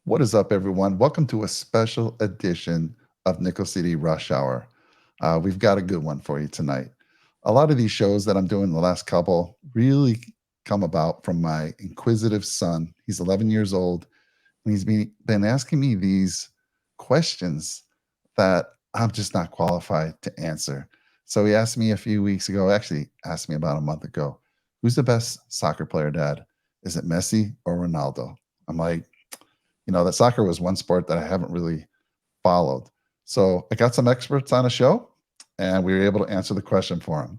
What is up, everyone? Welcome to a special edition of Nickel City Rush Hour. We've got a good one for you tonight. A lot of these shows that I'm doing the last couple really come about from my inquisitive son. He's 11 years old, and been asking me these questions that I'm just not qualified to answer. So he asked me a few weeks ago, actually asked me about a month ago, who's the best soccer player, Dad? Is it Messi or Ronaldo? I'm like, that soccer was one sport that I haven't really followed. So I got some experts on a show and we were able to answer the question for him.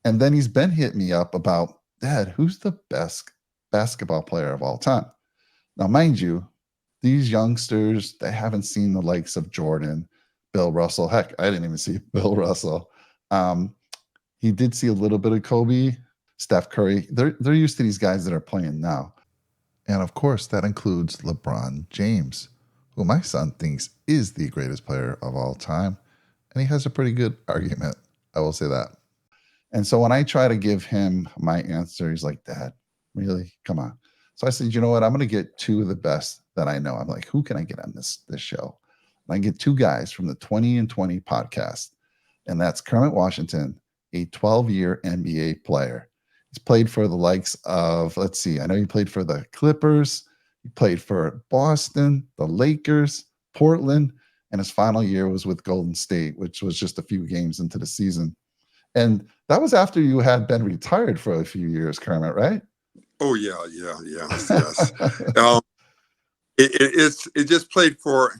And then he's been hitting me up about, Dad, who's the best basketball player of all time? Now, mind you, these youngsters, they haven't seen the likes of Jordan, Bill Russell. Heck, I didn't even see Bill Russell. Um, he did see a little bit of Kobe, Steph Curry. They're used to these guys that are playing now. And of course, that includes LeBron James, who my son thinks is the greatest player of all time. And he has a pretty good argument. I will say that. And so when I try to give him my answer, he's like, Dad, really? Come on. So I said, you know what? I'm going to get two of the best that I know. I'm like, who can I get on this show? And I get two guys from the 20 and 20 podcast. And that's Kermit Washington, a 12-year NBA player. He's played for the likes of, let's see, I know he played for the Clippers. He played for Boston, the Lakers, Portland, and his final year was with Golden State, which was just a few games into the season. And that was after you had been retired for a few years, Kermit, right? Oh yeah, yes. Um, it just played for.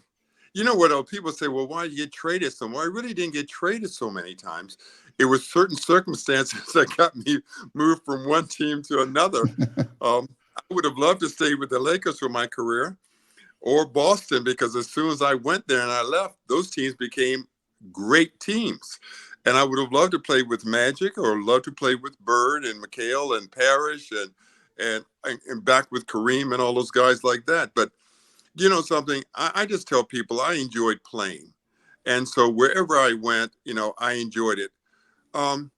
You know what? People say, "Well, why did you get traded so much?" I really didn't get traded so many times. It was certain circumstances that got me moved from one team to another. I would have loved to stay with the Lakers for my career or Boston because as soon as I went there and I left, those teams became great teams. And I would have loved to play with Magic or loved to play with Bird and McHale and Parrish and back with Kareem and all those guys like that. But you know something, I just tell people I enjoyed playing. And so wherever I went, I enjoyed it. Um,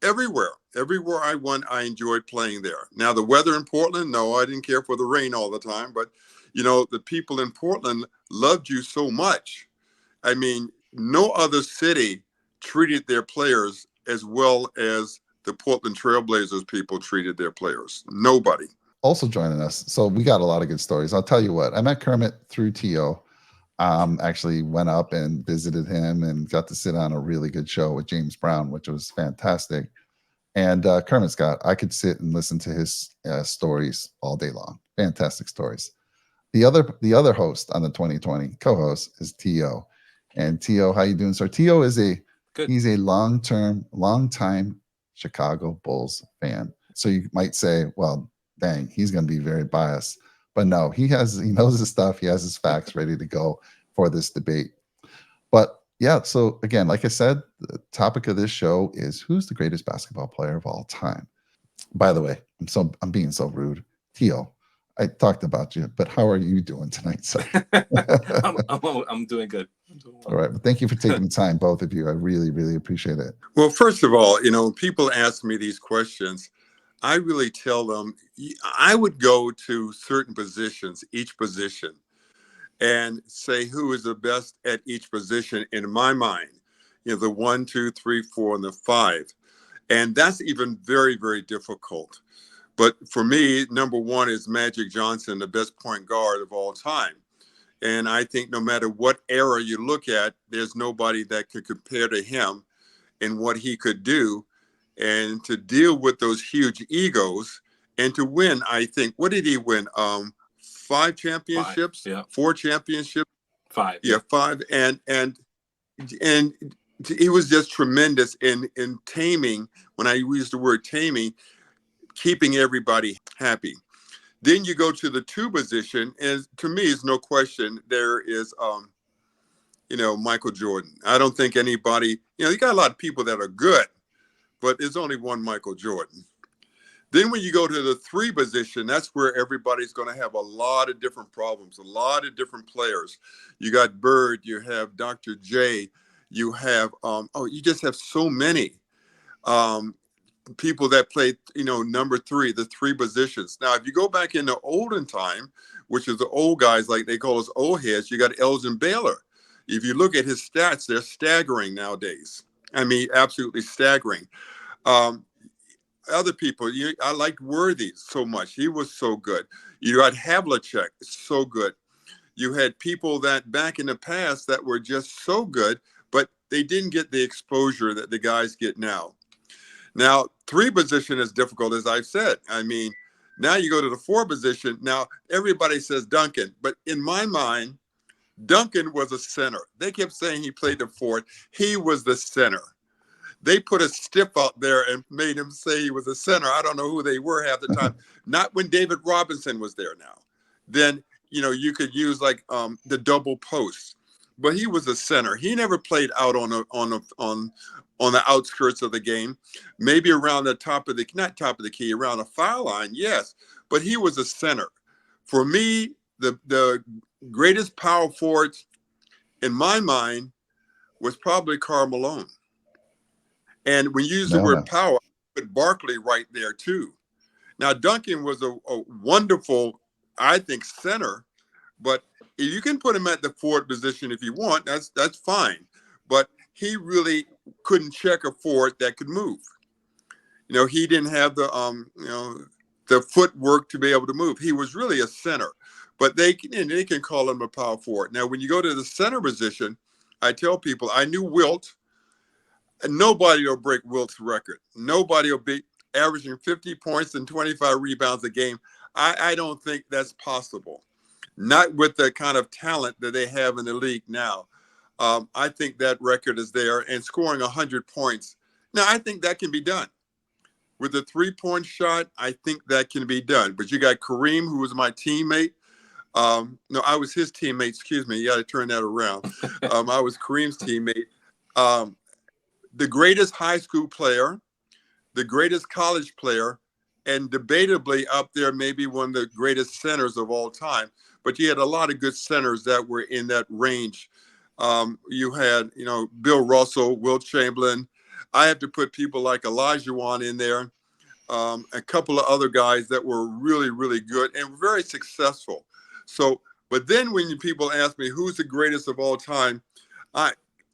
everywhere I went, I enjoyed playing there. Now, the weather in Portland, no, I didn't care for the rain all the time. But, the people in Portland loved you so much. I mean, no other city treated their players as well as the Portland Trailblazers people treated their players. Nobody. Also joining us. So we got a lot of good stories. I'll tell you what, I met Kermit through T.O. Actually went up and visited him and got to sit on a really good show with James Brown, which was fantastic. And Kermit Scott, I could sit and listen to his stories all day long. Fantastic stories. The other host on the 2020 co-host is T.O. And T.O., how you doing, sir? T.O. is Good. he's a long time Chicago Bulls fan. So you might say, well, dang, he's going to be very biased. But no, he knows his stuff. He has his facts ready to go for this debate. But yeah, so again, like I said, the topic of this show is who's the greatest basketball player of all time. By the way, I'm being so rude. Tio, I talked about you, but how are you doing tonight, sir? I'm doing good. I'm doing All well. right. Well, thank you for taking the time, both of you. I really, really appreciate it. Well, first of all, when people ask me these questions, I really tell them I would go to certain positions, each position, and say who is the best at each position in my mind. The one, two, three, four, and the five. And that's even very, very difficult. But for me, number one is Magic Johnson, the best point guard of all time. And I think no matter what era you look at, there's nobody that could compare to him in what he could do and to deal with those huge egos and to win. I think, what did he win? Five Five. championships, Yeah. four championships. Five. Yeah, five. And he was just tremendous in taming. When I use the word taming, keeping everybody happy. Then you go to the two position, and to me, it's no question there is Michael Jordan. I don't think anybody, you got a lot of people that are good, but there's only one Michael Jordan. Then when you go to the three position, that's where everybody's going to have a lot of different problems, a lot of different players. You got Bird, you have Dr. J, you have you just have so many. Um, people that played, number three, the three positions. Now, if you go back in the olden time, which is the old guys, like they call us old heads, you got Elgin Baylor. If you look at his stats, they're staggering nowadays. I mean, absolutely staggering. Um, Other people, I liked Worthy so much. He was so good. You got Havlicek, so good. You had people that back in the past that were just so good, but they didn't get the exposure that the guys get now. Now, three position is difficult, as I've said. I mean, now you go to the four position. Now, everybody says Duncan, but in my mind, Duncan was a center. They kept saying he played the fourth. He was the center. They put a stiff out there and made him say he was a center. I don't know who they were half the time. Not when David Robinson was there now. Then, you could use like the double post. But he was a center. He never played out on the outskirts of the game. Maybe around the not top of the key, around the foul line, yes. But he was a center. For me, the greatest power forward in my mind was probably Karl Malone. And when you use the word power, put Barkley right there too. Now, Duncan was a wonderful, I think, center, but if you can put him at the forward position if you want, that's fine. But he really couldn't check a forward that could move. He didn't have the footwork to be able to move. He was really a center, but they can call him a power forward. Now, when you go to the center position, I tell people I knew Wilt. And nobody will break Wilt's record. Nobody will be averaging 50 points and 25 rebounds a game. I don't think that's possible. Not with the kind of talent that they have in the league now. I think that record is there, and scoring 100 points. Now, I think that can be done. With a three-point shot, I think that can be done. But you got Kareem, who was my teammate. No, I was his teammate. Excuse me. You got to turn that around. I was Kareem's teammate. The greatest high school player, the greatest college player, and debatably up there, maybe one of the greatest centers of all time. But you had a lot of good centers that were in that range. You had, Bill Russell, Wilt Chamberlain. I have to put people like Olajuwon in there, a couple of other guys that were really, really good and very successful. So, but then when people ask me who's the greatest of all time,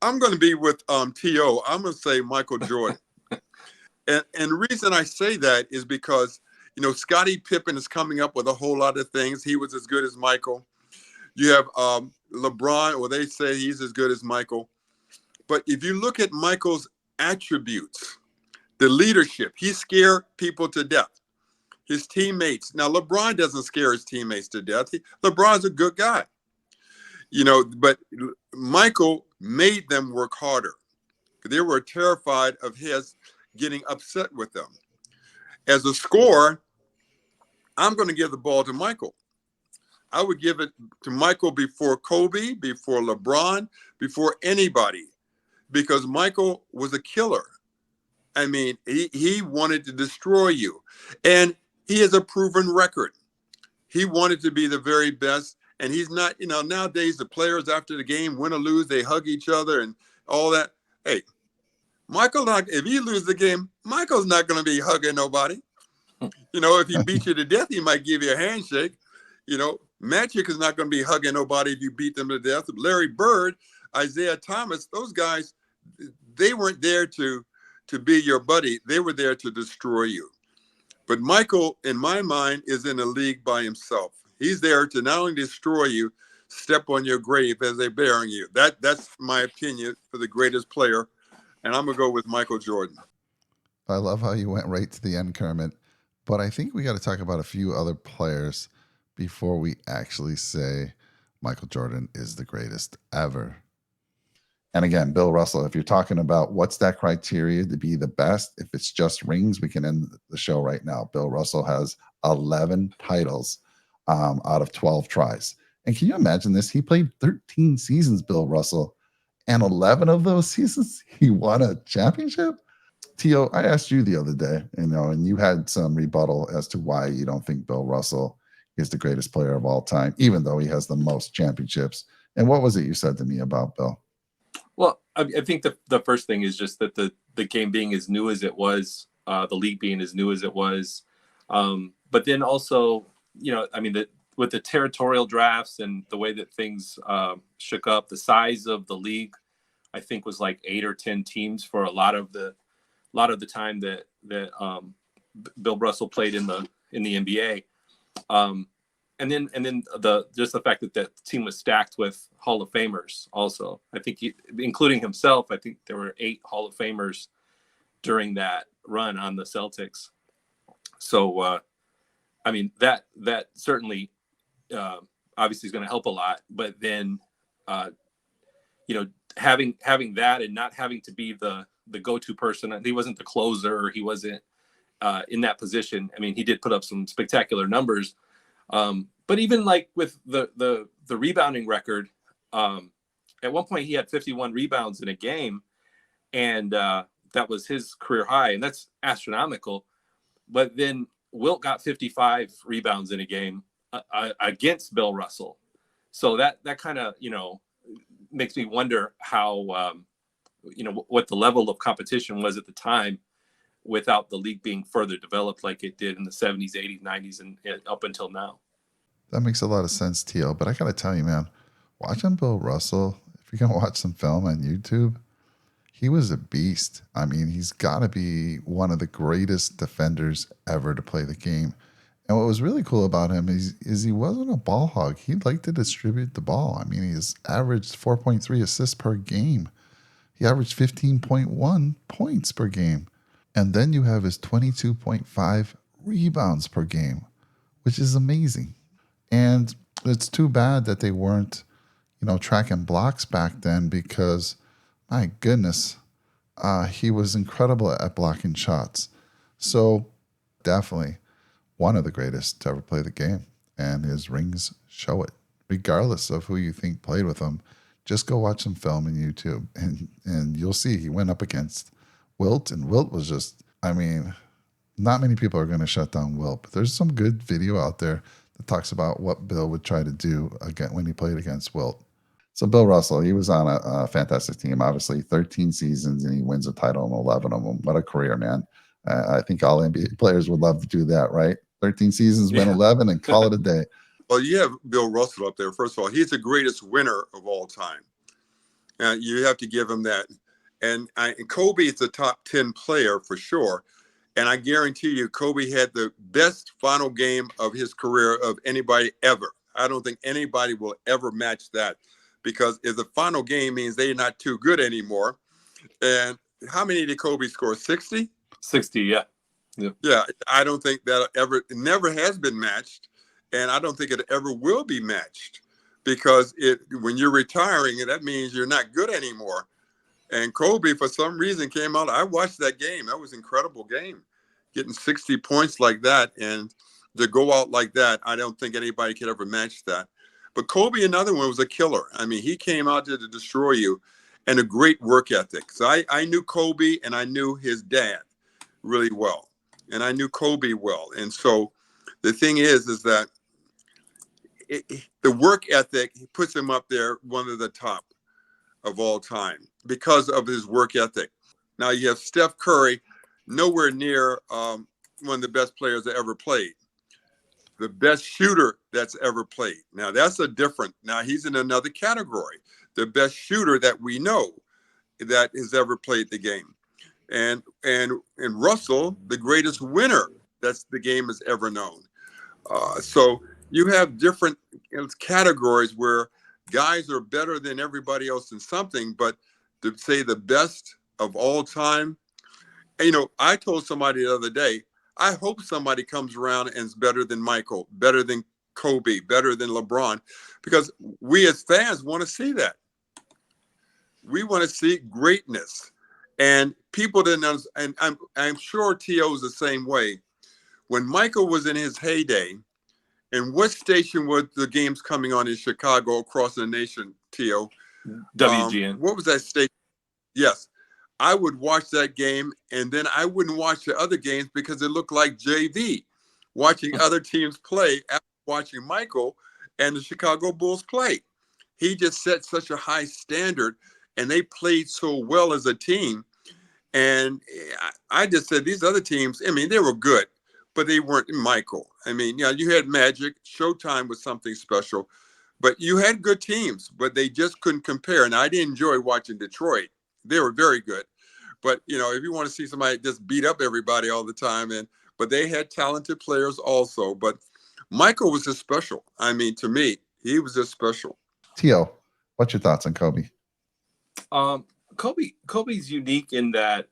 I'm going to be with T.O. I'm going to say Michael Jordan. And the reason I say that is because, Scottie Pippen is coming up with a whole lot of things. He was as good as Michael. You have LeBron, or they say he's as good as Michael. But if you look at Michael's attributes, the leadership, he scared people to death. His teammates. Now, LeBron doesn't scare his teammates to death. LeBron's a good guy. But Michael made them work harder. They were terrified of his getting upset with them. As a scorer, I'm going to give the ball to Michael. I would give it to Michael before Kobe, before LeBron, before anybody, because Michael was a killer. I mean, he wanted to destroy you. And he has a proven record. He wanted to be the very best. And he's not, nowadays the players after the game, win or lose, they hug each other and all that. Hey, if he loses the game, Michael's not going to be hugging nobody. If he beats you to death, he might give you a handshake. Magic is not going to be hugging nobody if you beat them to death. Larry Bird, Isaiah Thomas, those guys, they weren't there to be your buddy. They were there to destroy you. But Michael, in my mind, is in a league by himself. He's there to not only destroy you, step on your grave as they're burying you. That's my opinion for the greatest player. And I'm going to go with Michael Jordan. I love how you went right to the end, Kermit. But I think we got to talk about a few other players before we actually say Michael Jordan is the greatest ever. And again, Bill Russell, if you're talking about what's that criteria to be the best, if it's just rings, we can end the show right now. Bill Russell has 11 titles out of 12 tries. And can you imagine this? He played 13 seasons, Bill Russell, and 11 of those seasons, he won a championship? Tio, I asked you the other day, and you had some rebuttal as to why you don't think Bill Russell is the greatest player of all time, even though he has the most championships. And what was it you said to me about Bill? Well, I think the first thing is just that the game being as new as it was, the league being as new as it was. But then also, I mean, with the territorial drafts and the way that things shook up, the size of the league, I think, was like 8 or 10 teams for a lot of the time that Bill Russell played in the NBA. And then just the fact that the team was stacked with Hall of Famers also. I think including himself, I think there were 8 Hall of Famers during that run on the Celtics. So, I mean, that certainly obviously is going to help a lot. But then, having that and not having to be the go-to person, he wasn't the closer, or he wasn't in that position. I mean, he did put up some spectacular numbers. But even like with the rebounding record, at one point he had 51 rebounds in a game, and that was his career high, and that's astronomical. But then Wilt got 55 rebounds in a game against Bill Russell. So that kind of, makes me wonder how, what the level of competition was at the time without the league being further developed like it did in the 70s, 80s, 90s, and up until now. That makes a lot of sense, Teal. But I got to tell you, man, watching Bill Russell, if you're going to watch some film on YouTube, he was a beast. I mean, he's got to be one of the greatest defenders ever to play the game. And what was really cool about him is he wasn't a ball hog. He liked to distribute the ball. I mean, he's averaged 4.3 assists per game. He averaged 15.1 points per game. And then you have his 22.5 rebounds per game, which is amazing. And it's too bad that they weren't, tracking blocks back then, because, my goodness, he was incredible at blocking shots. So definitely one of the greatest to ever play the game, and his rings show it. Regardless of who you think played with him, just go watch some film on YouTube, and you'll see he went up against Wilt, and Wilt was just, I mean, not many people are going to shut down Wilt, but there's some good video out there that talks about what Bill would try to do again when he played against Wilt. So Bill Russell, he was on a fantastic team, obviously 13 seasons, and he wins a title in 11 of them. What a career, man. I think all NBA players would love to do that, right? 13 seasons, win 11, and call it a day. Well, you have Bill Russell up there. First of all, he's the greatest winner of all time. You have to give him that. And Kobe is the top 10 player for sure. And I guarantee you, Kobe had the best final game of his career of anybody ever. I don't think anybody will ever match that, because if the final game means they're not too good anymore. And how many did Kobe score? 60? 60, yeah. Yeah, I don't think that it never has been matched. And I don't think it ever will be matched, because when you're retiring, that means you're not good anymore. And Kobe, for some reason, came out. I watched that game. That was an incredible game. Getting 60 points like that, and to go out like that, I don't think anybody could ever match that. But Kobe, another one, was a killer. I mean, he came out there to destroy you, and a great work ethic. So I knew Kobe, and I knew his dad really well, and I knew Kobe well. And so the thing is that the work ethic puts him up there, one of the top of all time, because of his work ethic. Now you have Steph Curry, nowhere near one of the best players that ever played. The best shooter that's ever played. Now that's now he's in another category. The best shooter that we know that has ever played the game. And Russell, the greatest winner that's the game has ever known. So you have different categories where guys are better than everybody else in something, but to say the best of all time, I told somebody the other day, I hope somebody comes around and is better than Michael, better than Kobe, better than LeBron, because we as fans want to see that. We want to see greatness. And people didn't understand, and I'm sure T.O. is the same way. When Michael was in his heyday, and what station were the games coming on in Chicago, across the nation, T.O.? WGN. What was that station? Yes. I would watch that game, and then I wouldn't watch the other games because it looked like JV, watching other teams play after watching Michael and the Chicago Bulls play. He just set such a high standard, and they played so well as a team. And I just said these other teams, I mean, they were good, but they weren't Michael. I mean, you had Magic. Showtime was something special, but you had good teams, but they just couldn't compare. And I didn't enjoy watching Detroit. They were very good. But, if you want to see somebody just beat up everybody all the time, but they had talented players also. But Michael was just special. I mean, to me, he was just special. Tio, what's your thoughts on Kobe? Kobe's unique in that,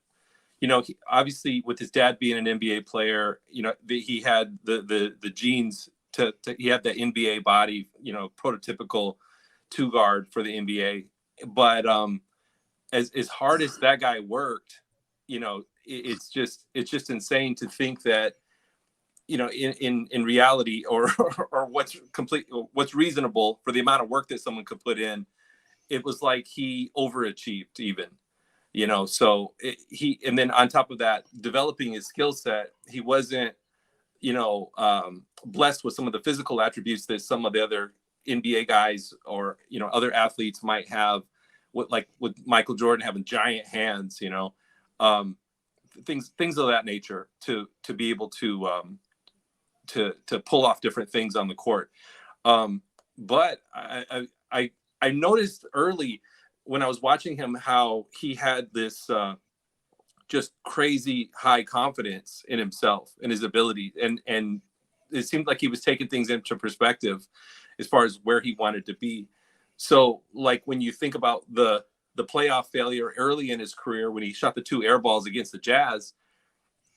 obviously with his dad being an NBA player, he had the genes he had that NBA body, prototypical two guard for the NBA. But as hard as that guy worked, it's just insane to think that, in reality or what's reasonable for the amount of work that someone could put in, it was like he overachieved even. So and then on top of that, developing his skill set, he wasn't, blessed with some of the physical attributes that some of the other NBA guys or, other athletes might have, with Michael Jordan having giant hands, things of that nature to be able to pull off different things on the court. But I noticed early when I was watching him how he had this just crazy high confidence in himself and his ability, and it seemed like he was taking things into perspective as far as where he wanted to be. So, like when you think about the playoff failure early in his career when he shot the 2 air balls against the Jazz,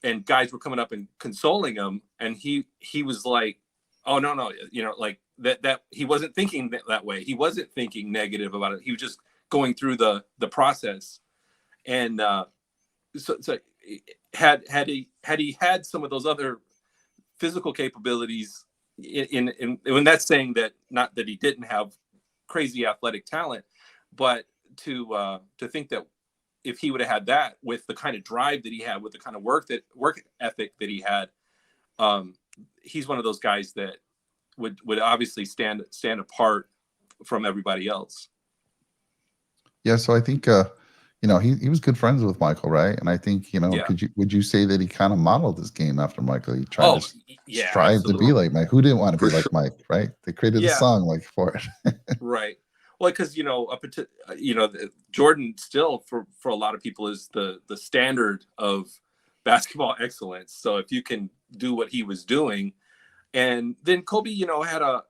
and guys were coming up and consoling him, and he was like, "Oh no, like that he wasn't thinking that way. He wasn't thinking negative about it. He was just going through the process." And so had he had some of those other physical capabilities, in when that's saying that not that he didn't have crazy athletic talent, but to think that if he would have had that with the kind of drive that he had, with the kind of work ethic that he had, he's one of those guys that would obviously stand apart from everybody else. Yeah, so I think he was good friends with Michael, right? And I think Yeah. would you say that he kind of modeled his game after Michael? He tried to strive absolutely. to be like Mike. Who didn't want to be like Mike, right? They created a song like for it. Right. Well, because Jordan still for a lot of people is the standard of basketball excellence. So if you can do what he was doing, and then Kobe, had a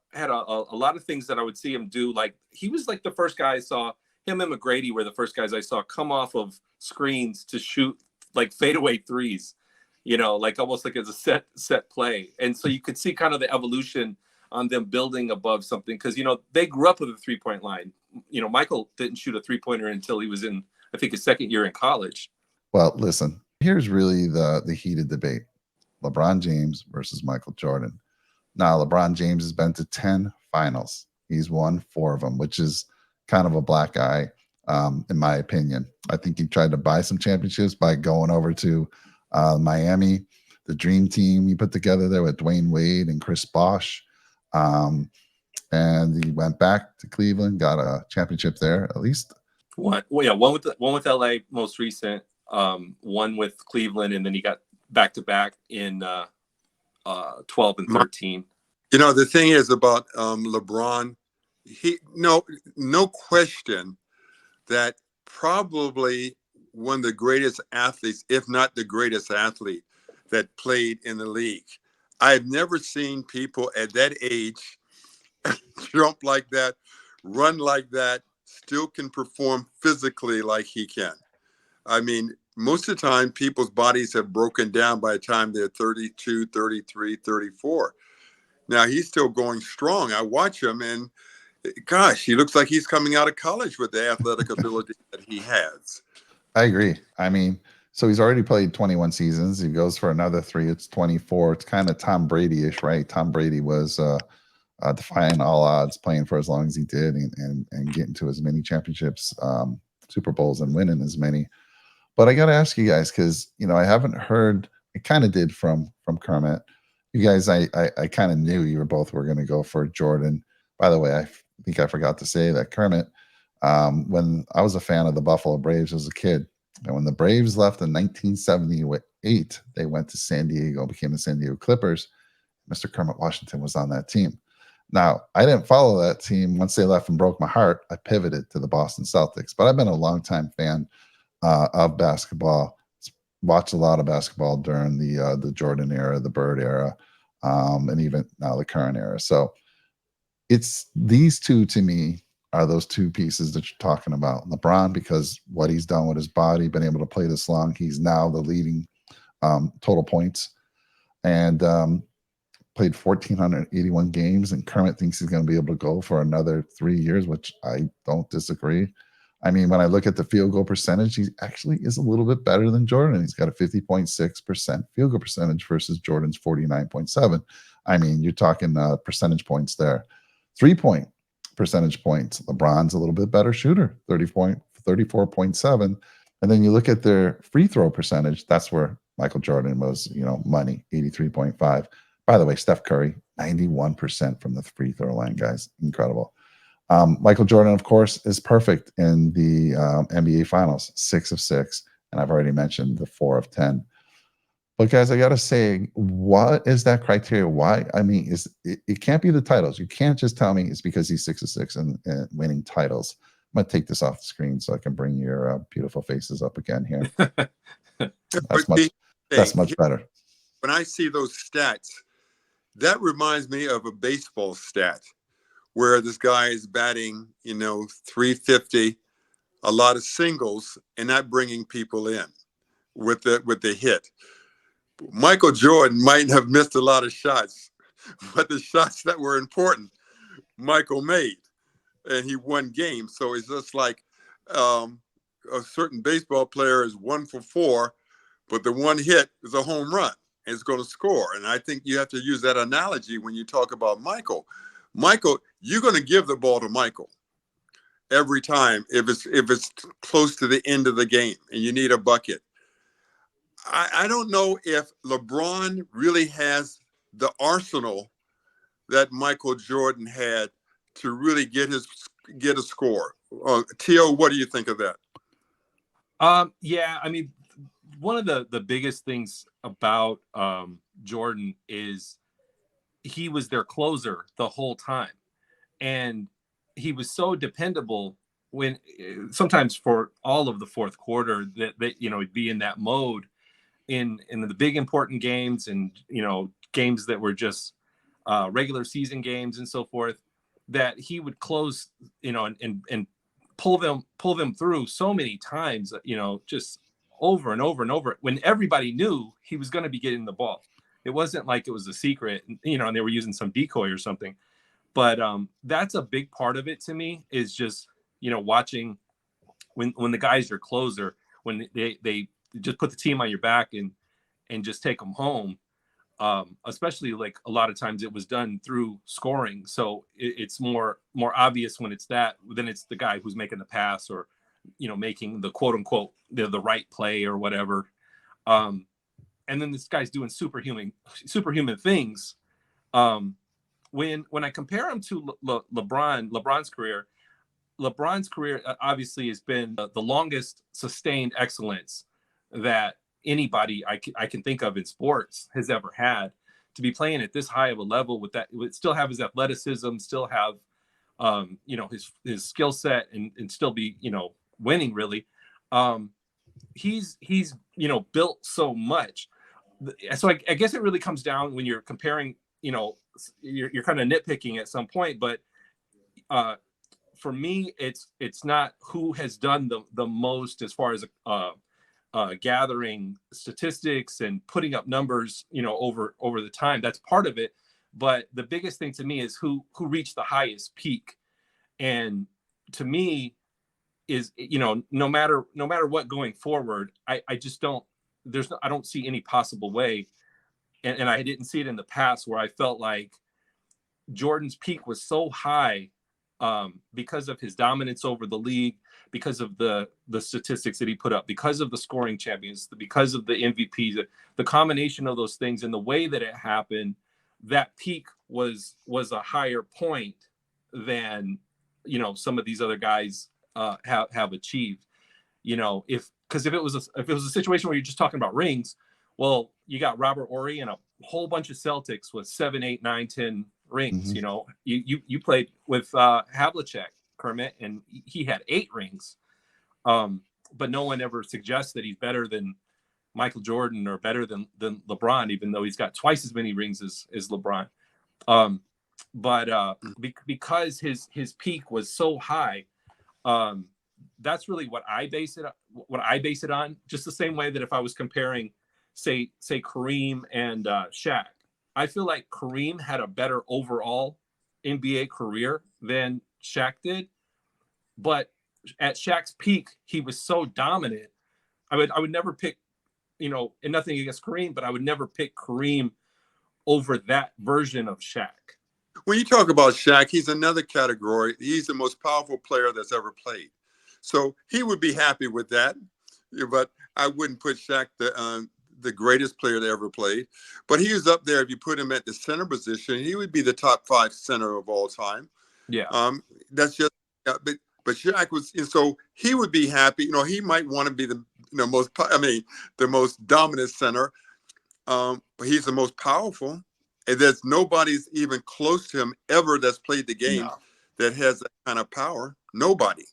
lot of things that I would see him do. Like he was like the first guy I saw. Him and McGrady were the first guys I saw come off of screens to shoot like fadeaway threes, like almost like as a set play. And so you could see kind of the evolution on them building above something, because they grew up with a 3-point line. Michael didn't shoot a 3-pointer until he was in, I think, his second year in college. Well, listen, here's really the heated debate: LeBron James versus Michael Jordan. Now, LeBron James has been to 10 finals. He's won 4 of them, which is kind of a black eye, in my opinion. I think he tried to buy some championships by going over to Miami, the dream team he put together there with Dwayne Wade and Chris Bosh. And he went back to Cleveland, got a championship there, at least. One with LA, most recent, one with Cleveland, and then he got back-to-back in 12 and 13. The thing is about LeBron, no question that probably one of the greatest athletes, if not the greatest athlete that played in the league. I've never seen people at that age jump like that, run like that, still can perform physically like he can. I mean, most of the time, people's bodies have broken down by the time they're 32, 33, 34. Now, he's still going strong. I watch him, and gosh, he looks like he's coming out of college with the athletic ability that he has. I agree. I mean, so he's already played 21 seasons. He goes for another 3. It's 24. It's kind of Tom Brady-ish, right? Tom Brady was defying all odds, playing for as long as he did, and getting to as many championships, Super Bowls, and winning as many. But I got to ask you guys, because I haven't heard. I kind of did from Kermit. You guys, I kind of knew you were going to go for Jordan. By the way, I think I forgot to say that Kermit, when I was a fan of the Buffalo Braves as a kid, And when the Braves left in 1978, they went to San Diego, became the San Diego Clippers. Mr. Kermit Washington was on that team. Now, I didn't follow that team. Once they left and broke my heart, I pivoted to the Boston Celtics. But I've been a longtime fan of basketball. Watched a lot of basketball during the Jordan era, the Bird era, and even now the current era. So it's these two to me are those two pieces that you're talking about. LeBron, because what he's done with his body, been able to play this long, he's now the leading total points, and played 1,481 games. And Kermit thinks he's going to be able to go for another 3 years, which I don't disagree. I mean, when I look at the field goal percentage, he actually is a little bit better than Jordan. He's got a 50.6% field goal percentage versus Jordan's 49.7. I mean, you're talking percentage points there. 3-point percentage points. LeBron's a little bit better shooter, 34.7. And then you look at their free throw percentage. That's where Michael Jordan was, money, 83.5. By the way, Steph Curry, 91% from the free throw line, guys. Incredible. Michael Jordan, of course, is perfect in the NBA Finals, 6 of 6. And I've already mentioned the 4 of 10. But guys, I got to say, what is that criteria? Why? I mean, it can't be the titles. You can't just tell me it's because he's 6 of 6 and winning titles. I'm going to take this off the screen so I can bring your beautiful faces up again here. That's much better. When I see those stats, that reminds me of a baseball stat where this guy is batting, 350, a lot of singles, and not bringing people in with the hit. Michael Jordan might have missed a lot of shots, but the shots that were important, Michael made, and he won games. So it's just like a certain baseball player is 1 for 4, but the one hit is a home run and it's going to score. And I think you have to use that analogy when you talk about Michael. Michael, you're going to give the ball to Michael every time if it's close to the end of the game and you need a bucket. I don't know if LeBron really has the arsenal that Michael Jordan had to really get a score. Tio, what do you think of that? Yeah, I mean, one of the biggest things about Jordan is he was their closer the whole time, and he was so dependable when sometimes for all of the fourth quarter that he'd be in that mode in the big important games and games that were just regular season games and so forth, that he would close and pull them through so many times, just over and over and over, when everybody knew he was going to be getting the ball. It wasn't like it was a secret, and they were using some decoy or something. But that's a big part of it to me, is just watching when the guy's your closer, when they just put the team on your back and just take them home. Especially like a lot of times it was done through scoring, so it's more obvious when it's that than it's the guy who's making the pass or making the quote unquote the right play or whatever. And then this guy's doing superhuman things. When I compare him to LeBron's career obviously has been the longest sustained excellence that anybody I can think of in sports has ever had. To be playing at this high of a level with that, would still have his athleticism, still have his skill set, and still be winning really. He's built so much. So I guess it really comes down when you're comparing, you're kind of nitpicking at some point, but for me, it's not who has done the most as far as gathering statistics and putting up numbers, over the time. That's part of it, but the biggest thing to me is who reached the highest peak. And to me is, no matter what going forward, I just don't I don't see any possible way, and I didn't see it in the past where I felt like Jordan's peak was so high because of his dominance over the league, because of the statistics that he put up, because of the scoring champions, because of the MVPs, the combination of those things and the way that it happened. That peak was a higher point than some of these other guys have achieved. If because if it was a situation where you're just talking about rings, well, you got Robert Horry and a whole bunch of Celtics with 7, 8, 9, 10 rings. You know, you played with Havlicek, Kermitt, and he had 8 rings. But no one ever suggests that he's better than Michael Jordan or better than LeBron, even though he's got twice as many rings as LeBron. Because his peak was so high, that's really what I base it on. Just the same way that if I was comparing, say Kareem and Shaq, I feel like Kareem had a better overall NBA career than Shaq did, but at Shaq's peak, he was so dominant. I would never pick, you know, and nothing against Kareem, but I would never pick Kareem over that version of Shaq. When you talk about Shaq, he's another category. He's the most powerful player that's ever played. So he would be happy with that. But I wouldn't put Shaq the greatest player that ever played. But he was up there. If you put him at the center position, he would be the top 5 center of all time. Yeah. That's just, but Shaq was, and so he would be happy. You know, he might want to be the the most dominant center. But he's the most powerful. And there's nobody's even close to him ever that's played the game that has that kind of power. Nobody.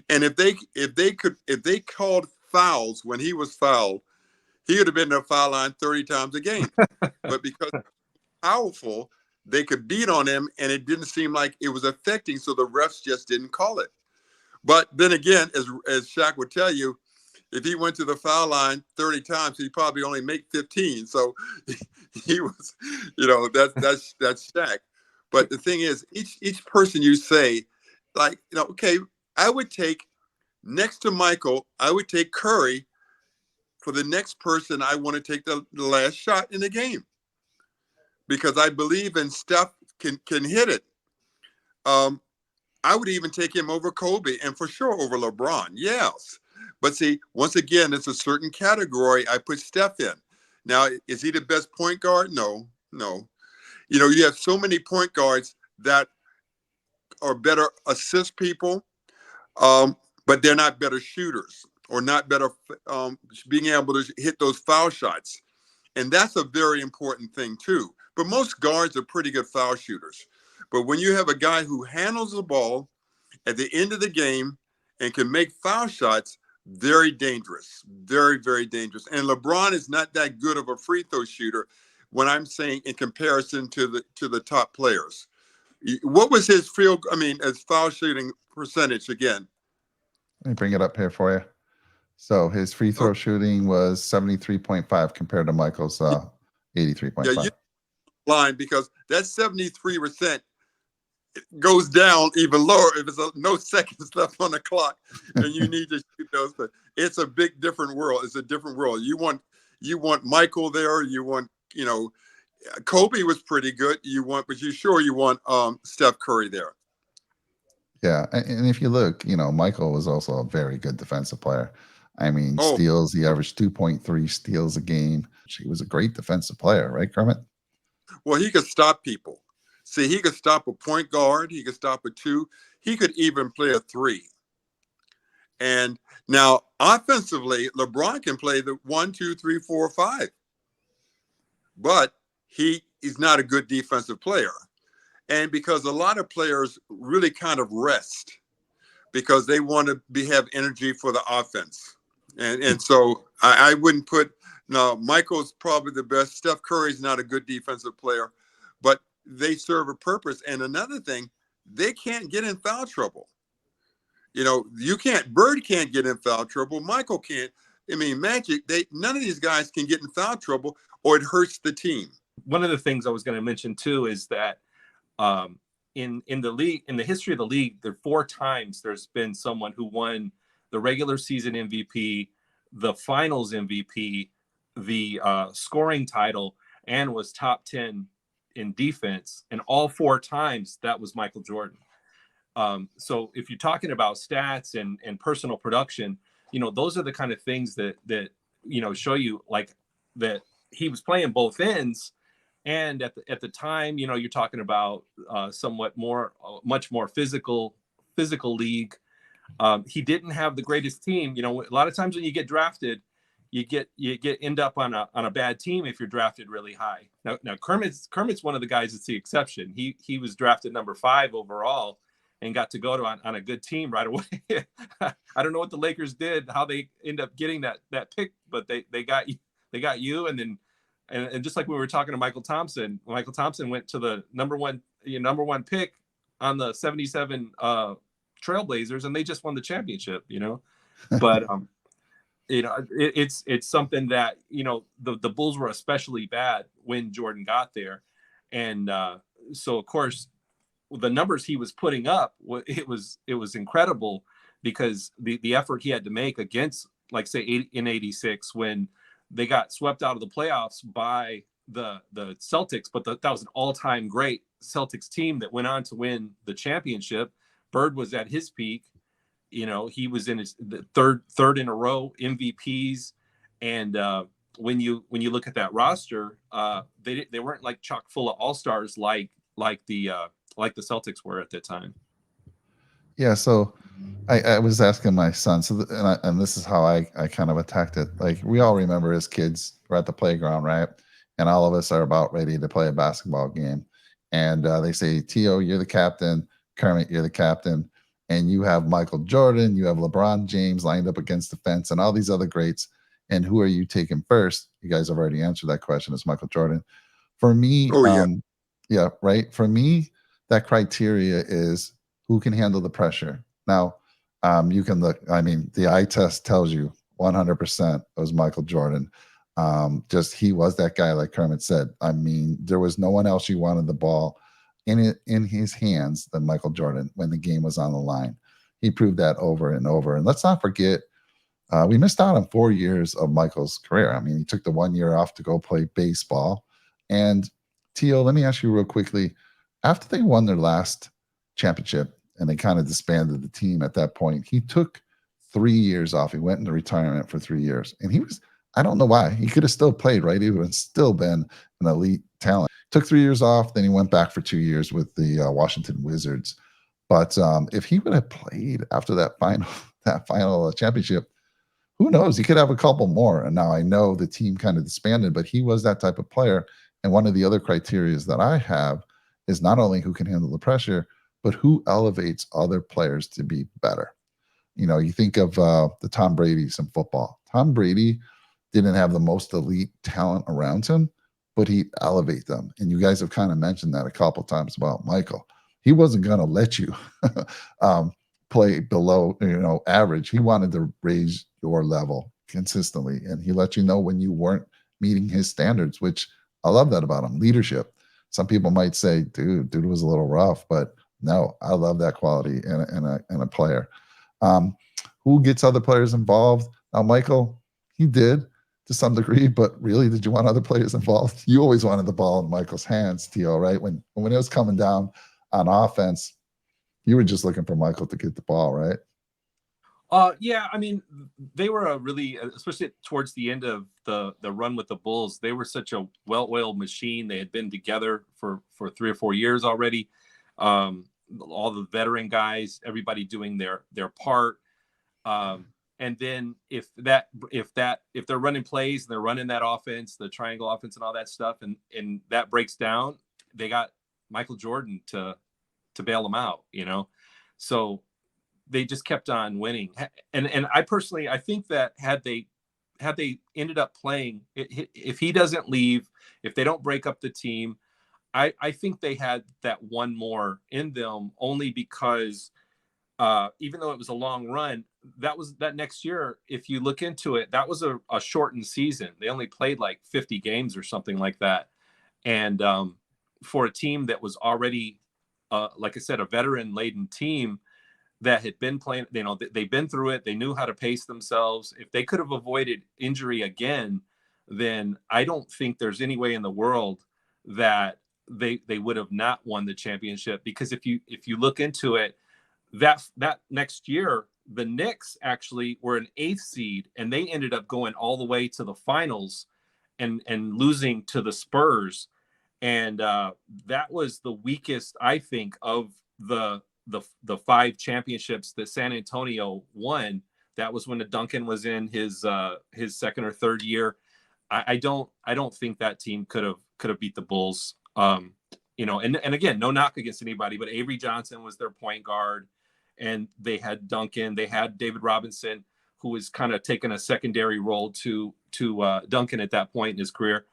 And if they called fouls when he was fouled, he would have been in the foul line 30 times a game. But because he's powerful, they could beat on him, and it didn't seem like it was affecting, so the refs just didn't call it. But then again, as Shaq would tell you, if he went to the foul line 30 times, he'd probably only make 15. So he was, you know, that's Shaq. But the thing is, each person you say, like, you know, okay, I would take, next to Michael, I would take Curry for the next person I want to take the last shot in the game. Because I believe in Steph can hit it. I would even take him over Kobe, and for sure over LeBron. Yes. But see, once again, it's a certain category I put Steph in. Now, is he the best point guard? No. You know, you have so many point guards that are better assist people, but they're not better shooters or not better being able to hit those foul shots. And that's a very important thing too. But most guards are pretty good foul shooters. But when you have a guy who handles the ball at the end of the game and can make foul shots, very dangerous, very, very dangerous. And LeBron is not that good of a free throw shooter when I'm saying in comparison to the top players. What was his his foul shooting percentage again? Let me bring it up here for you. So his free throw shooting was 73.5 compared to Michael's 83.5. Yeah, you line, because that 73% goes down even lower if it's no seconds left on the clock and you need to shoot those. It's a big different world. It's a different world. You want Michael there. You want, you know, Kobe was pretty good. You want Steph Curry there. Yeah, and if you look, you know, Michael was also a very good defensive player. I mean, steals, he averaged 2.3 steals a game. He was a great defensive player, right, Kermit? Well, he could stop people. See, he could stop a point guard. He could stop a 2. He could even play a 3. And now offensively, LeBron can play the 1, 2, 3, 4, 5. But he is not a good defensive player. And because a lot of players really kind of rest because they want to have energy for the offense. And so I wouldn't put, no, Michael's probably the best. Steph Curry's not a good defensive player, but they serve a purpose. And another thing, they can't get in foul trouble. You know, Bird can't get in foul trouble. Michael can't. I mean, Magic, none of these guys can get in foul trouble or it hurts the team. One of the things I was going to mention too is that in the league, in the history of the league, there 4 times there's been someone who won the regular season MVP, the finals MVP, the scoring title, and was top 10 in defense. And all 4 times that was Michael Jordan. So if you're talking about stats and personal production, you know, those are the kind of things that you know, show you like that he was playing both ends. And at the time, you know, you're talking about much more physical league. He didn't have the greatest team. You know, a lot of times when you get drafted, you end up on a bad team if you're drafted really high. Now Kermit's one of the guys that's the exception. He was drafted number 5 overall and got to go to on a good team right away. I don't know what the Lakers did, how they end up getting that pick, but they got you, and then and just like we were talking to Michael Thompson went to the number one pick on the 77 Trailblazers, and they just won the championship, you know. But it's something that, you know, the Bulls were especially bad when Jordan got there, and so of course the numbers he was putting up, it was incredible, because the effort he had to make against, like, say, in '86 when they got swept out of the playoffs by the Celtics, but that was an all-time great Celtics team that went on to win the championship. Bird was at his peak. You know, he was in his third in a row MVPs, and when you look at that roster, they weren't like chock full of all-stars like the Celtics were at that time. Yeah, so I was asking my son, so and this is how I kind of attacked it. Like, we all remember as kids, we're at the playground, right? And all of us are about ready to play a basketball game. And they say, T.O., you're the captain. Kermit, you're the captain. And you have Michael Jordan, you have LeBron James lined up against the fence, and all these other greats. And who are you taking first? You guys have already answered that question. It's Michael Jordan. For me, Oh yeah. Yeah, right. For me, that criteria is who can handle the pressure. Now, you can look, I mean, the eye test tells you 100% it was Michael Jordan. Just he was that guy, like Kermit said. I mean, there was no one else you wanted the ball in his hands than Michael Jordan when the game was on the line. He proved that over and over. And let's not forget, we missed out on 4 years of Michael's career. I mean, he took the 1 year off to go play baseball. And Tio, let me ask you real quickly, after they won their last championship and they kind of disbanded the team at that point, he took 3 years off. He went into retirement for 3 years. And he was, I don't know why, he could have still played, right? He would have still been an elite talent. Took 3 years off, then he went back for 2 years with the Washington Wizards. But if he would have played after that final championship, who knows? He could have a couple more. And now I know the team kind of disbanded, but he was that type of player. And one of the other criteria that I have is not only who can handle the pressure, but who elevates other players to be better. You know, you think of the Tom Brady's in football. Tom Brady didn't have the most elite talent around him, but he elevate them. And you guys have kind of mentioned that a couple times about Michael. He wasn't going to let you play below, average. He wanted to raise your level consistently, and he let you know when you weren't meeting his standards, which I love that about him. Leadership. Some people might say, dude was a little rough, but no, I love that quality in a player. Who gets other players involved? Now, Michael, he did to some degree, but really, did you want other players involved? You always wanted the ball in Michael's hands, T.O., right? When it was coming down on offense, you were just looking for Michael to get the ball, right? Yeah, I mean, they were a really, especially towards the end of the run with the Bulls, they were such a well-oiled machine. They had been together for 3 or 4 years already. All the veteran guys, everybody doing their part. And then if they're running plays and they're running that offense, the triangle offense and all that stuff, and that breaks down, they got Michael Jordan to bail them out, So they just kept on winning. And I personally, I think that had they ended up playing, if he doesn't leave, if they don't break up the team, I think they had that one more in them, only because even though it was a long run, that next year, if you look into it, that was a shortened season. They only played like 50 games or something like that. And for a team that was already, like I said, a veteran-laden team that had been playing, they've been through it. They knew how to pace themselves. If they could have avoided injury again, then I don't think there's any way in the world that they would have not won the championship. Because if you look into it, that next year, the Knicks actually were an 8th seed, and they ended up going all the way to the finals and losing to the Spurs. And that was the weakest, I think, of the the 5 championships that San Antonio won, that was when the Duncan was in his second or third year. I don't think that team could have beat the Bulls. And again, no knock against anybody, but Avery Johnson was their point guard, and they had Duncan, they had David Robinson, who was kind of taking a secondary role to Duncan at that point in his career.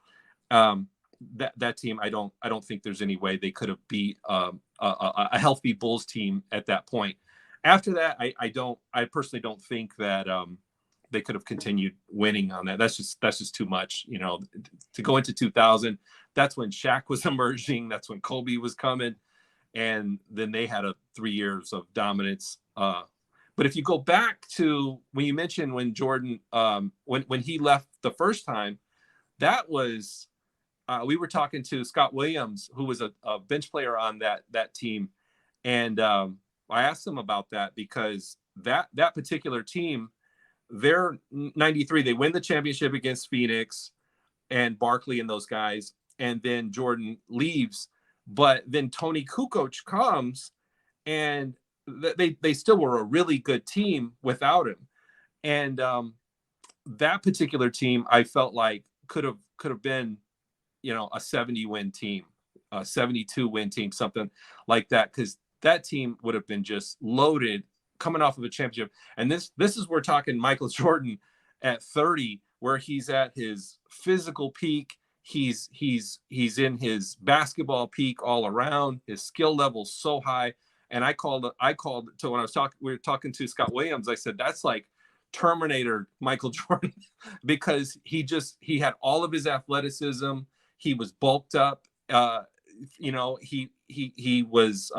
That team, I don't think there's any way they could have beat a healthy Bulls team at that point. After that, I personally don't think that they could have continued winning on that. That's just too much, to go into 2000. That's when Shaq was emerging. That's when Kobe was coming. And then they had 3 years of dominance. But if you go back to when you mentioned when Jordan, when he left the first time, that was, we were talking to Scott Williams, who was a bench player on that team. And I asked him about that, because that particular team, they're 93, they win the championship against Phoenix and Barkley and those guys. And then Jordan leaves, but then Tony Kukoc comes, and they still were a really good team without him. And that particular team, I felt like could have been, a 70 win team, a 72 win team, something like that, because that team would have been just loaded coming off of a championship. And this is, we're talking Michael Jordan at 30, where he's at his physical peak. He's in his basketball peak all around. His skill level's so high. And I called to, when we were talking to Scott Williams, I said, that's like Terminator Michael Jordan, because he had all of his athleticism. He was bulked up. He was,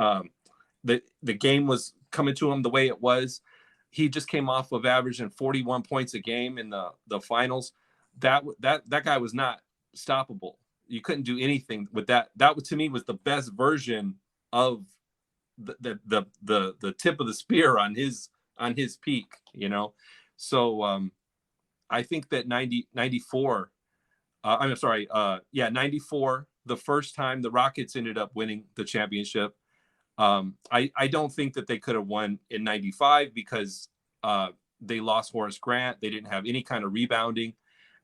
the game was coming to him the way it was. He just came off of averaging 41 points a game in the finals. That guy was not stoppable. You couldn't do anything with that. That, to me, was the best version of the tip of the spear on his peak. So I think that 94. I'm sorry. 94. The first time the Rockets ended up winning the championship. I don't think that they could have won in 95, because they lost Horace Grant. They didn't have any kind of rebounding,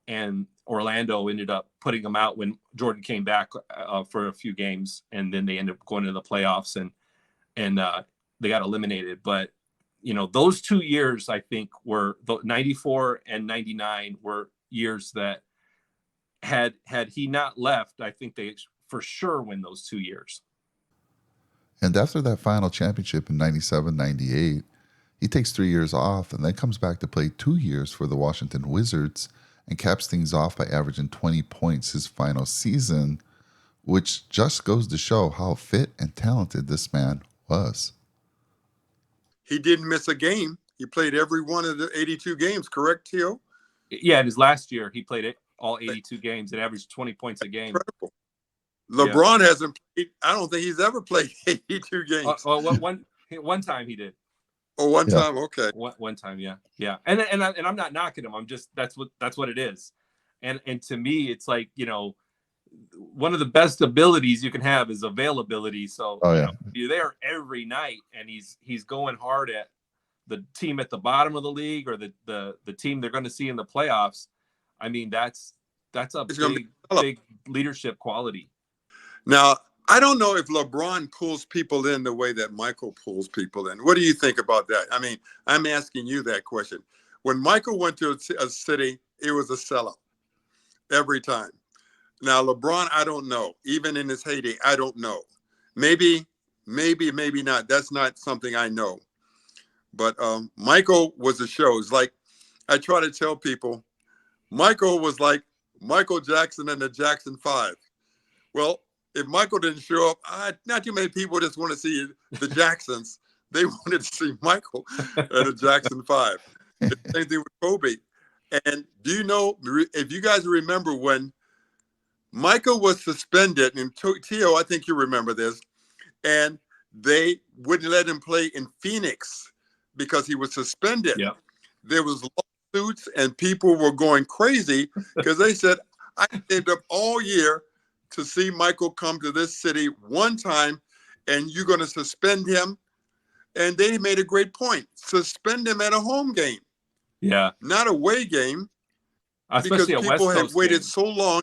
and Orlando ended up putting them out when Jordan came back for a few games, and then they ended up going to the playoffs, and they got eliminated. But those 2 years, I think, were 94 and 99 were years that had he not left, I think they for sure win those 2 years. And after that final championship in 97, 98, he takes 3 years off and then comes back to play 2 years for the Washington Wizards and caps things off by averaging 20 points his final season, which just goes to show how fit and talented this man was. He didn't miss a game. He played every one of the 82 games, correct, Tio? Yeah, in his last year, he played all 82 games and averaged 20 points a game. Incredible. LeBron hasn't played. I don't think he's ever played 82 games. One time he did. Oh, one time, okay. One time, yeah. And I'm not knocking him. I'm just that's what it is. And to me, it's like, one of the best abilities you can have is availability. So you're there every night, and he's going hard at the team at the bottom of the league, or the team they're going to see in the playoffs. I mean, that's a big leadership quality. Now, I don't know if LeBron pulls people in the way that Michael pulls people in. What do you think about that? I mean, I'm asking you that question. When Michael went to a city, it was a sellout every time. Now, LeBron, I don't know. Even in his heyday, I don't know. Maybe not. That's not something I know. But Michael was a show. It's like, I try to tell people, Michael was like Michael Jackson and the Jackson 5. Well, if Michael didn't show up, not too many people just want to see the Jacksons. They wanted to see Michael and the Jackson 5. Same thing with Kobe. And do you know, if you guys remember when Michael was suspended, and Tio, I think you remember this, and they wouldn't let him play in Phoenix because he was suspended. Yeah. There was lawsuits and people were going crazy because they said, I saved up all year to see Michael come to this city one time, and you're going to suspend him. And they made a great point. Suspend him at a home game. Yeah. Not a away game. Especially because a West people have Coast waited game. so long.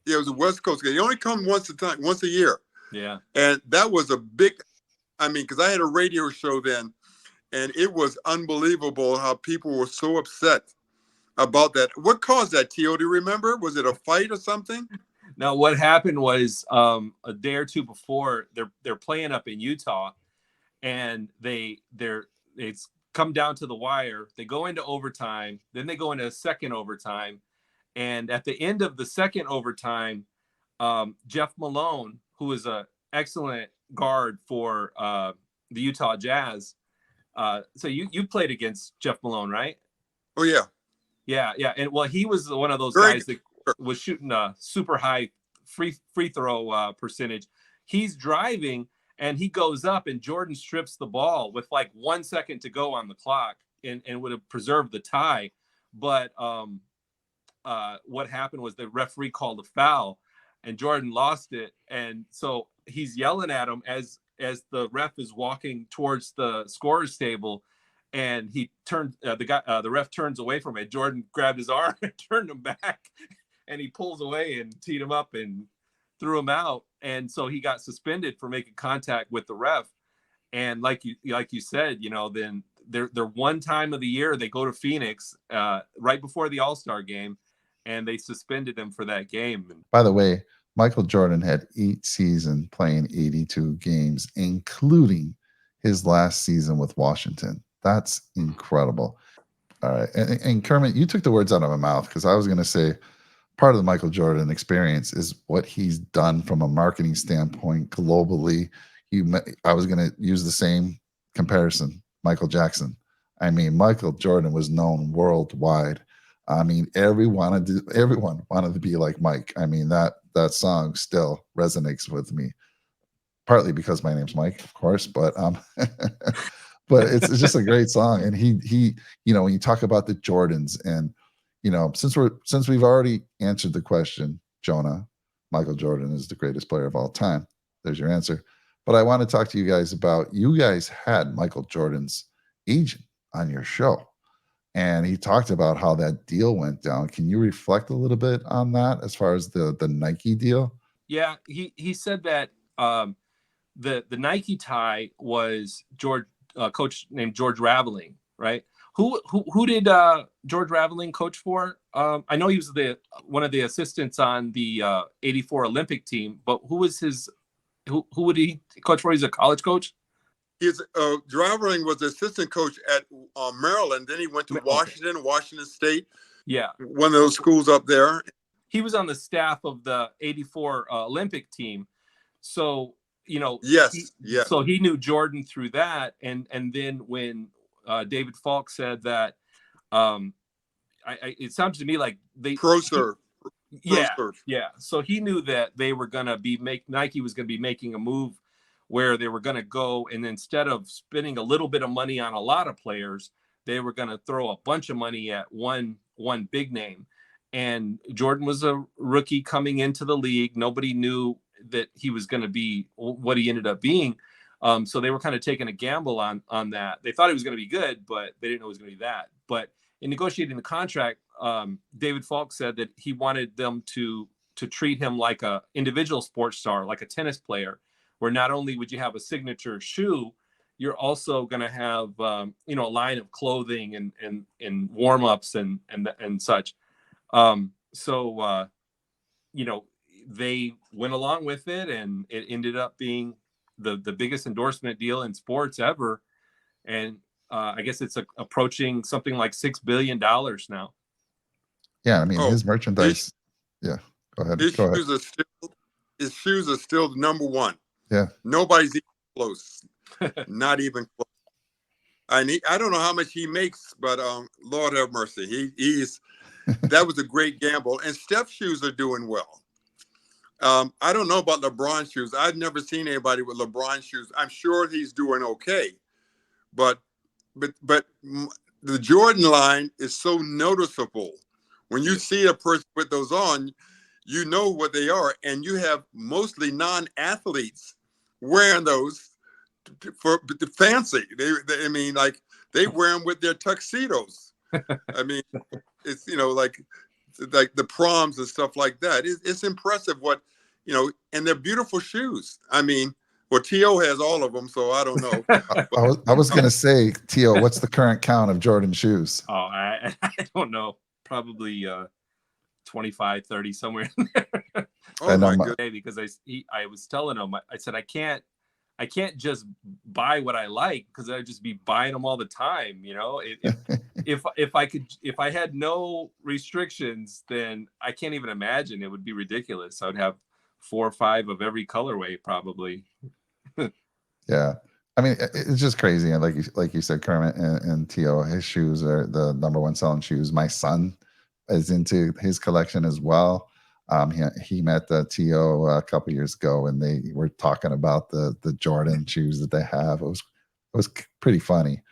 Yeah, it was a West Coast game. They only come once a year. Yeah. And that was a big, because I had a radio show then, and it was unbelievable how people were so upset about that. What caused that, Tio? Do you remember? Was it a fight or something? Now, what happened was a day or two before they're playing up in Utah, and it's come down to the wire. They go into overtime, then they go into a second overtime, and at the end of the second overtime, Jeff Malone, who is an excellent guard for the Utah Jazz. So you played against Jeff Malone, right? Oh yeah. Yeah, and well, he was one of those Very guys that was shooting a super high free throw percentage. He's driving and he goes up, and Jordan strips the ball with like 1 second to go on the clock, and would have preserved the tie. But what happened was the referee called a foul, and Jordan lost it, and so he's yelling at him as the ref is walking towards the scorer's table. And he turned the ref turns away from it. Jordan grabbed his arm and turned him back, and he pulls away and teed him up and threw him out. And so he got suspended for making contact with the ref. And like you said, then they're one time of the year they go to Phoenix right before the All-Star game, and they suspended him for that game. By the way, Michael Jordan had 8 seasons playing 82 games, including his last season with Washington. That's incredible. All right. And Kermit, you took the words out of my mouth, because I was going to say part of the Michael Jordan experience is what he's done from a marketing standpoint globally. I was going to use the same comparison, Michael Jackson. I mean, Michael Jordan was known worldwide. I mean, everyone wanted to be like Mike. I mean, that song still resonates with me, partly because my name's Mike, of course, but but it's just a great song. And he when you talk about the Jordans, and since we've already answered the question, Jonah, Michael Jordan is the greatest player of all time. There's your answer. But I want to talk to you guys about, you guys had Michael Jordan's agent on your show, and he talked about how that deal went down. Can you reflect a little bit on that as far as the Nike deal? Yeah, he said that the Nike tie was coach named George Raveling, right? Who did George Raveling coach for? I know he was one of the assistants on the '84 Olympic team, but who would he coach for? He's a college coach. Raveling was the assistant coach at Maryland. Then he went to Washington State. Yeah, one of those schools up there. He was on the staff of the '84 Olympic team, so yes. So he knew Jordan through that, and then when David Falk said that, it sounds to me like ProServe. Yeah. So he knew that they were gonna Nike was gonna be making a move where they were gonna go, and instead of spending a little bit of money on a lot of players, they were gonna throw a bunch of money at one big name. And Jordan was a rookie coming into the league. Nobody knew that he was going to be what he ended up being. So they were kind of taking a gamble on that. They thought he was going to be good, but they didn't know it was going to be that. But in negotiating the contract, David Falk said that he wanted them to treat him like a individual sports star, like a tennis player, where not only would you have a signature shoe, you're also going to have a line of clothing and warm-ups and such. So they went along with it, and it ended up being the biggest endorsement deal in sports ever. And I guess it's approaching something like $6 billion now. Yeah, I mean, his merchandise. Go ahead. His shoes are still the number one. Yeah, nobody's even close. Not even close. I don't know how much he makes, but Lord have mercy, he's that was a great gamble. And Steph's shoes are doing well. I don't know about LeBron shoes. I've never seen anybody with LeBron shoes. I'm sure he's doing okay, but the Jordan line is so noticeable. When you see a person with those on, you know what they are, and you have mostly non-athletes wearing those for the fancy. I mean, like they wear them with their tuxedos. I mean, it's like the proms and stuff like that. It's impressive what and they're beautiful shoes. I mean, well, T.O. has all of them, so I don't know. I was gonna say, Tio, what's the current count of Jordan shoes? Oh, I don't know. Probably 25, 30, somewhere in there. Oh my goodness. Because I was telling him, I said, I can't just buy what I like, because I'd just be buying them all the time. If I had no restrictions, then I can't even imagine. It would be ridiculous. I would have 4 or 5 of every colorway probably. Yeah. I mean, it's just crazy. And like you said, Kermit and Tio, his shoes are the #1 selling shoes. My son is into his collection as well. He met Tio a couple years ago, and they were talking about the Jordan shoes that they have. It was pretty funny.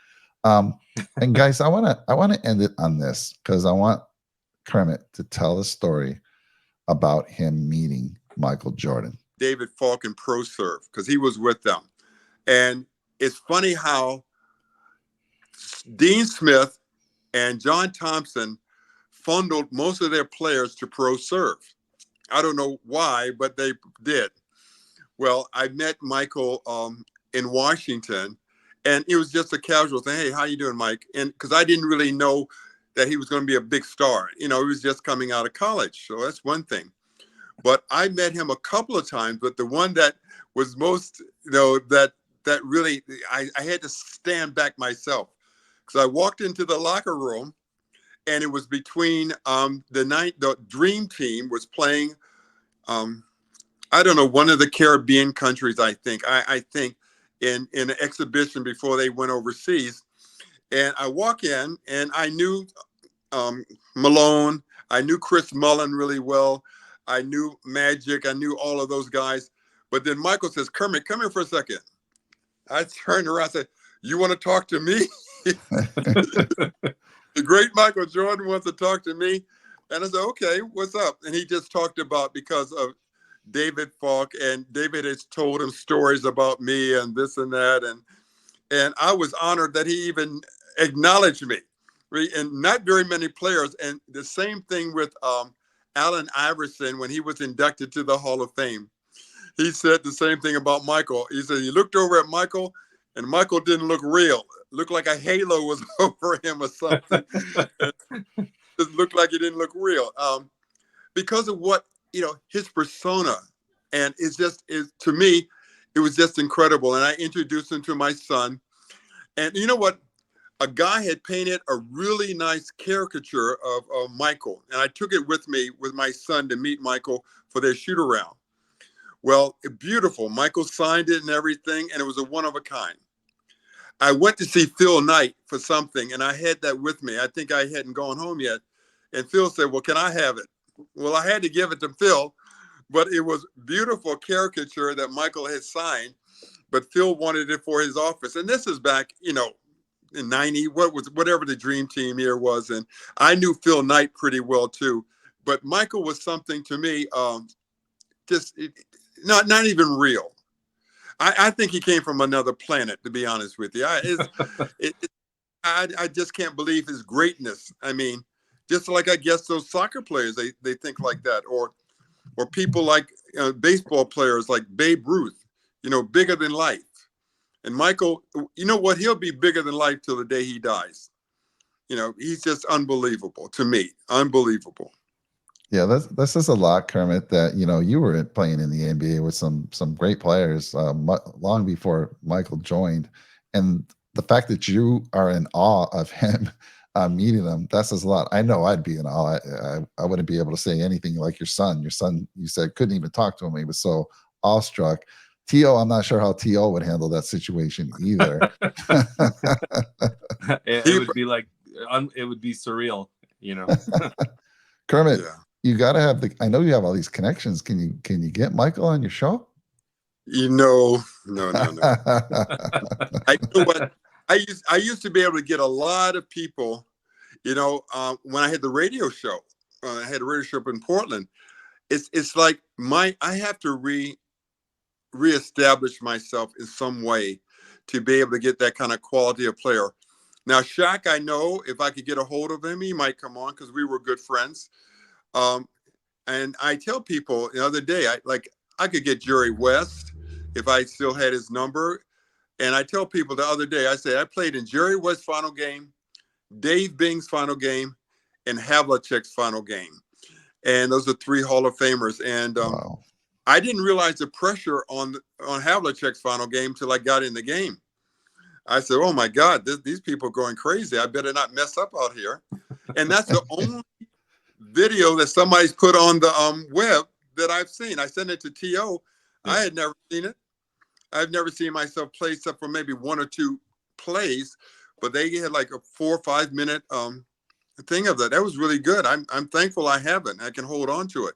And guys, I want to end it on this, because I want Kermit to tell a story about him meeting Michael Jordan. David Falk and Pro Serve, because he was with them. And it's funny how Dean Smith and John Thompson funneled most of their players to Pro Serve. I don't know why, but they did. Well, I met Michael in Washington, and it was just a casual thing. Hey, how you doing, Mike? And because I didn't really know that he was going to be a big star. He was just coming out of college. So that's one thing. But I met him a couple of times, but the one that was most, that really, I had to stand back myself, because I walked into the locker room, and it was between the Dream Team was playing, I don't know, one of the Caribbean countries, I think. I think in an exhibition before they went overseas. And I walk in, and I knew Malone. I knew Chris Mullin really well. I knew Magic. I knew all of those guys. But then Michael says, Kermit, come here for a second. I turned around and said, you want to talk to me? The great Michael Jordan wants to talk to me. And I said, okay, what's up? And he just talked about, because of David Falk, and David has told him stories about me and this and that. And I was honored that he even acknowledged me. And not very many players. And the same thing with Allen Iverson when he was inducted to the Hall of Fame. He said the same thing about Michael. He said he looked over at Michael, and Michael didn't look real. Looked like a halo was over him or something. It looked like he didn't look real. Because of what, his persona. And to me, it was just incredible. And I introduced him to my son. And you know what? A guy had painted a really nice caricature of Michael. And I took it with me with my son to meet Michael for their shoot around. Well, beautiful. Michael signed it and everything, and it was a one of a kind. I went to see Phil Knight for something, and I had that with me. I think I hadn't gone home yet. And Phil said, well, can I have it? Well, I had to give it to Phil, but it was beautiful caricature that Michael had signed, but Phil wanted it for his office. And this is back, in 90, whatever the Dream Team year was. And I knew Phil Knight pretty well too, but Michael was something to me, not even real. I think he came from another planet, to be honest with you. I just can't believe his greatness. I mean, just like I guess those soccer players, they think like that, or people like baseball players like Babe Ruth, bigger than life. And Michael, you know what? He'll be bigger than life till the day he dies. He's just unbelievable to me. Unbelievable. Yeah, that's just a lot, Kermit, that you were playing in the NBA with some great players long before Michael joined, and the fact that you are in awe of him meeting them, that says a lot. I know I'd be in awe. I wouldn't be able to say anything like your son. Your son, you said, couldn't even talk to him. He was so awestruck. T.O., I'm not sure how T.O. would handle that situation either. It would be like, it would be surreal, Kermit, Yeah. you got to have I know you have all these connections. Can you get Michael on your show? No. I know what I used to be able to get a lot of people, when I had the radio show. I had a radio show up in Portland. It's like I have to reestablish myself in some way, to be able to get that kind of quality of player. Now, Shaq, I know if I could get a hold of him, he might come on because we were good friends. And I tell people the other day, I could get Jerry West if I still had his number. And I tell people the other day, I say I played in Jerry West's final game, Dave Bing's final game, and Havlicek's final game. And those are 3 Hall of Famers. And Wow. I didn't realize the pressure on Havlicek's final game till I got in the game. I said, "Oh my God, these people are going crazy. I better not mess up out here." And that's the only video that somebody's put on the web that I've seen. I sent it to T.O. Yeah. I had never seen it. I've never seen myself play except for maybe 1 or 2 plays, but they had like a 4 or 5 minute thing of that. That was really good. I'm thankful I have it. I can hold on to it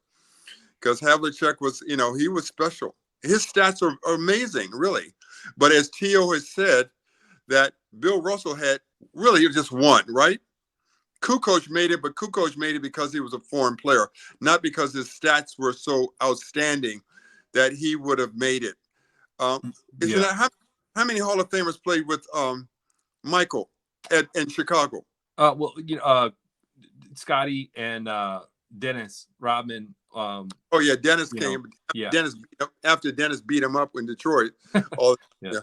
because Havlicek was, he was special. His stats are amazing, really. But as T.O. has said, that Bill Russell had really just one, right? Kukoc made it, but Kukoc made it because he was a foreign player, not because his stats were so outstanding that he would have made it. Isn't that how many Hall of Famers played with Michael in Chicago? Well, Scotty and Dennis Rodman. Oh yeah, Dennis came. Dennis after Dennis beat him up in Detroit. Yeah.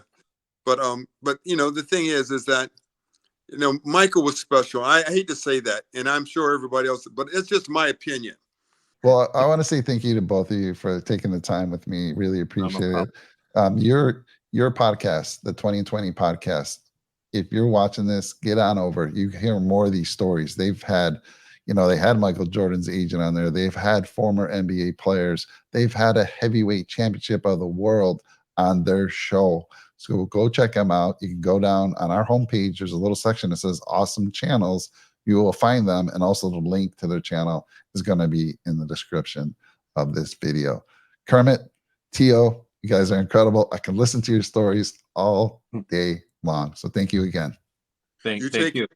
But the thing is that Michael was special. I hate to say that, and I'm sure everybody else, but it's just my opinion. Well, I want to say thank you to both of you for taking the time with me. Really appreciate it. Your podcast, the 2020 podcast, if you're watching this, get on over. You hear more of these stories. They've had, they had Michael Jordan's agent on there. They've had former NBA players. They've had a heavyweight championship of the world on their show. So go check them out. You can go down on our homepage. There's a little section that says awesome channels. You will find them. And also the link to their channel is going to be in the description of this video. Kermit, T.O., you guys are incredible. I can listen to your stories all day long. So thank you again. Thank you.